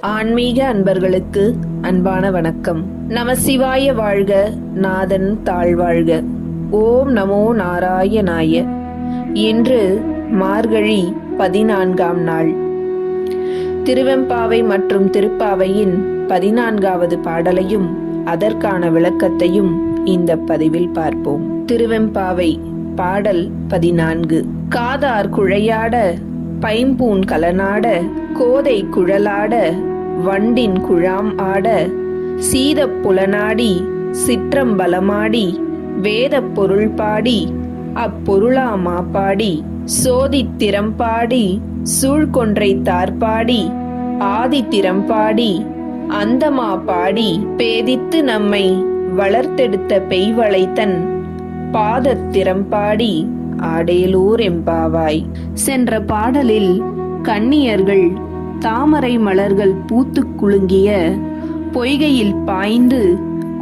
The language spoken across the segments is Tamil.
ஆன்மீக அன்பர்களுக்கு அன்பான வணக்கம். நமசிவாய வாழ்க, நாதன் தாழ்வாழ்க. ஓம் நமோ நாராயணாய. இன்று மார்கழி 14ஆம் நாள். திருவெம்பாவை மற்றும் திருப்பாவையின் 14வது பாடலையும் அதற்கான விளக்கத்தையும் இந்த பதிவில் பார்ப்போம். திருவெம்பாவை பாடல் 14. காதார் குழையாட பைம்பூன் கலனாட கோதை குழலாட வண்டின் குழாம் ஆட சீதப் புலனாடி சிற்றம்பலமாடி வேதப் பொருள் பாடி அப்பொருளா மாப்பாடி சோதித் திறம்பாடி சூழ்கொன்றை தார்பாடி ஆதி திறம்பாடி அந்தமா பாடி பேதித்து நம்மை வளர்த்தெடுத்த பெய்வளைத்தன் பாதத் திறம்பாடி ஆடேலூர் எம்பாவாய். சென்ற பாடலில் கன்னியர்கள் தாமரை மலர்கள் பூத்து குலுங்கிய பொய்கையில் பாய்ந்து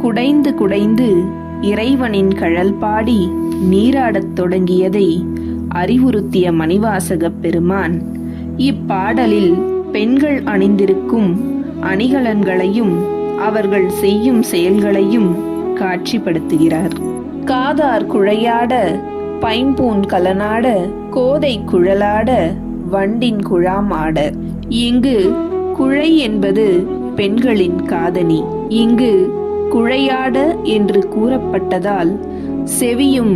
குடைந்து குடைந்து இறைவனின் கழல் பாடி நீராடத் தொடங்கியதை அறிவுறுத்திய மணிவாசகப் பெருமான் இப்பாடலில் பெண்கள் அணிந்திருக்கும் அணிகலன்களையும் அவர்கள் செய்யும் செயல்களையும் காட்சிப்படுத்துகிறார். காதார் குழையாட பைம்பூன் கலனாட கோதை குழலாட வண்டின் குழாம் ஆட. இங்கு குழை என்பது பெண்களின் காதணி. இங்கு குழையாட என்று கூறப்பட்டதால் செவியும்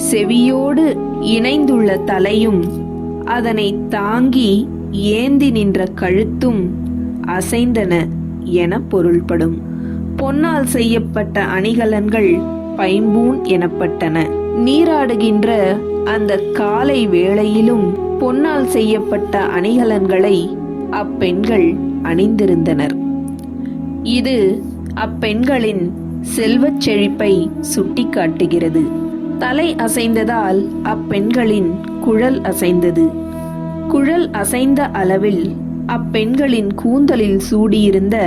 செவியோடு இணைந்துள்ள தலையும் அதனை தாங்கி ஏந்தி நின்ற கழுத்தும் அசைந்தன என பொருள்படும். பொன்னால் செய்யப்பட்ட அணிகலன்கள் பைம்பூன் எனப்பட்டன. நீராடுகின்ற அந்த காலை வேளையிலும் பொன்னால் செய்யப்பட்ட அணிகலன்களை அப்பெண்கள் அணிந்திருந்தனர். இது அப்பெண்களின் செல்வச் செழிப்பை சுட்டிக்காட்டுகிறது. தலை அசைந்ததால் அப்பெண்களின் குழல் அசைந்தது. குழல் அசைந்த அளவில் அப்பெண்களின் கூந்தலில் சூடியிருந்த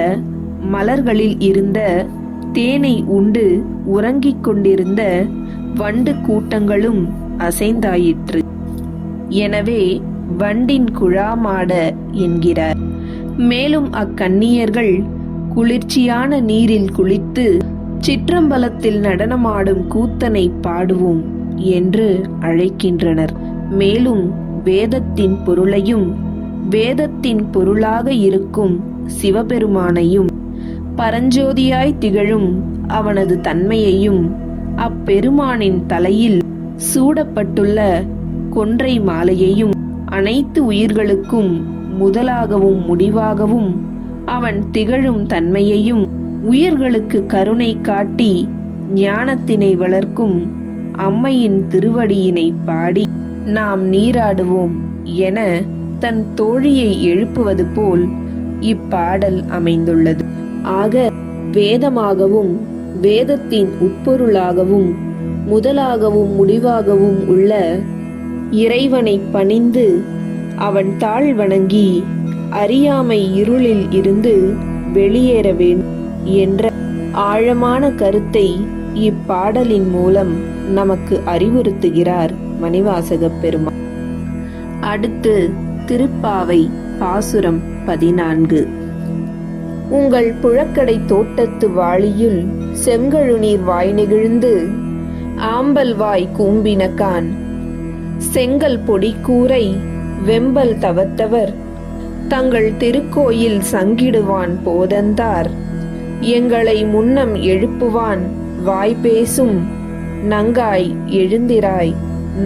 மலர்களில் இருந்த தேனை உண்டு உறங்கிக் கொண்டிருந்த வண்டு கூட்டங்களும் அசைந்தாயிற்று. எனவே வண்டின் குழாமாட என்கிறார். மேலும் அக்கன்னியர்கள் குளிர்ச்சியான நீரில் குளித்து சிற்றம்பலத்தில் நடனமாடும் கூத்தனை பாடுவோம் என்று அழைக்கின்றனர். மேலும் வேதத்தின் பொருளையும் வேதத்தின் பொருளாக இருக்கும் சிவபெருமானையும் பரஞ்சோதியாய் திகழும் அவனது தன்மையையும் அப்பெருமானின் தலையில் சூடப்பட்டுள்ள கொன்றை மாலையையும் அனைத்து உயிர்களுக்கும் முதலாகவும் முடிவாகவும் அவன் திகழும் தன்மையையும் உயிர்களுக்கு கருணை காட்டி ஞானத்தினை வளர்க்கும் அம்மையின் திருவடியினை பாடி நாம் நீராடுவோம் என தன் தோழியை எழுப்புவது போல் இப்பாடல் அமைந்துள்ளது. ஆக வேதமாகவும் வேதத்தின் உட்பொருளாகவும் முதலாகவும் முடிவாகவும் உள்ள இறைவனை பணிந்து அவன் தாழ் வணங்கி அறியாமை இருளில் இருந்து வெளியேற வேண்டும் என்ற ஆழமான கருத்தை இப்பாடலின் மூலம் நமக்கு அறிவுறுத்துகிறார் மணிவாசகப் பெருமான். அடுத்து திருப்பாவை பாசுரம் 14. உங்கள் புழக்கடை தோட்டத்து வாளியுள் செங்கழுநீர் வாய் நெகிழ்ந்து ஆம்பல் வாய் கூம்பினகான் செங்கல் பொடி கூரை வெம்பல் தவத்தவர் தங்கள் திருக்கோயில் சங்கிடுவான் போதந்தார் எங்களை முன்னம் எழுப்புவான் வாய் பேசும் நங்காய் எழுந்திராய்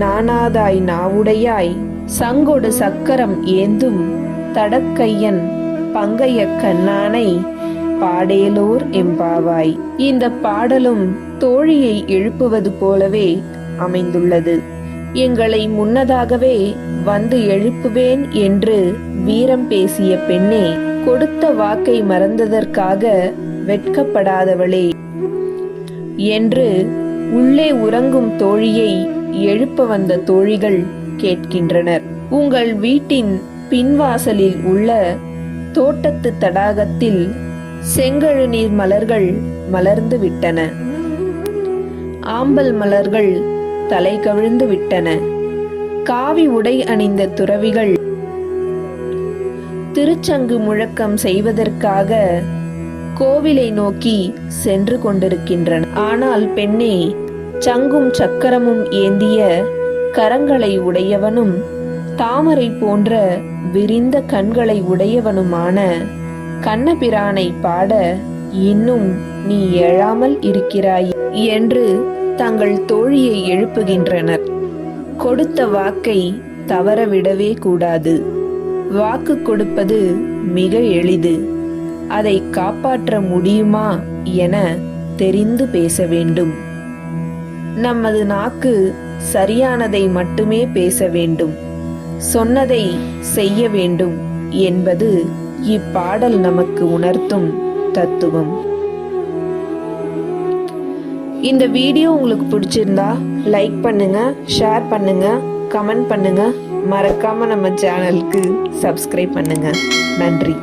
நானாதாய் நாவுடையாய் சங்கொடு சக்கரம் ஏந்தும் தடக்கையன் பங்கைய கண்ணானை பாடேலோர் எம்பாவாய். இந்த பாடலும் தோழியை எழுப்புவது போலவே அமைந்துள்ளது. எங்களை முன்னதாகவே வந்து எழுப்புவேன் என்று வீரம் பேசிய பெண்ணே, கொடுத்த வாக்கை மறந்ததற்காக வெட்கப்படாதவளே என்று உள்ளே உறங்கும் தோழியை எழுப்ப வந்த தோழிகள் கேட்கின்றனர். உங்கள் வீட்டின் பின்வாசலில் உள்ள தோட்டத்து தடாகத்தில் செங்கழுநீர் மலர்கள் மலர்ந்து விட்டன. ஆம்பல் மலர்கள் தலை கவிழ்ந்து விட்டன. காவி உடை அணிந்த துறவிகள் திருச்சங்கு முழக்கம் செய்வதற்காக கோவிலை நோக்கி சென்று கொண்டிருக்கின்றன. ஆனால் பெண்ணே, சங்கும் சக்கரமும் ஏந்திய கரங்களை உடையவனும் தாமரை போன்ற விரிந்த கண்களை உடையவனுமான கண்ணபிரானை பாட இன்னும் நீ எழாமல் இருக்கிறாய் என்று தங்கள் தோழியை எழுப்புகின்றனர். கொடுத்த வாக்கை தவறவிடவே கூடாது. வாக்கு கொடுப்பது மிக எளிது. அதை காப்பாற்ற முடியுமா என தெரிந்து பேச வேண்டும். நமது நாக்கு சரியானதை மட்டுமே பேச வேண்டும், சொன்னதை செய்ய வேண்டும் என்பது இப்பாடல் நமக்கு உணர்த்தும் தத்துவம். இந்த வீடியோ உங்களுக்கு பிடிச்சிருந்தா லைக் பண்ணுங்க, ஷேர் பண்ணுங்க, கமெண்ட் பண்ணுங்க. மறக்காம நம்ம சேனலுக்கு சப்ஸ்கிரைப் பண்ணுங்க. நன்றி.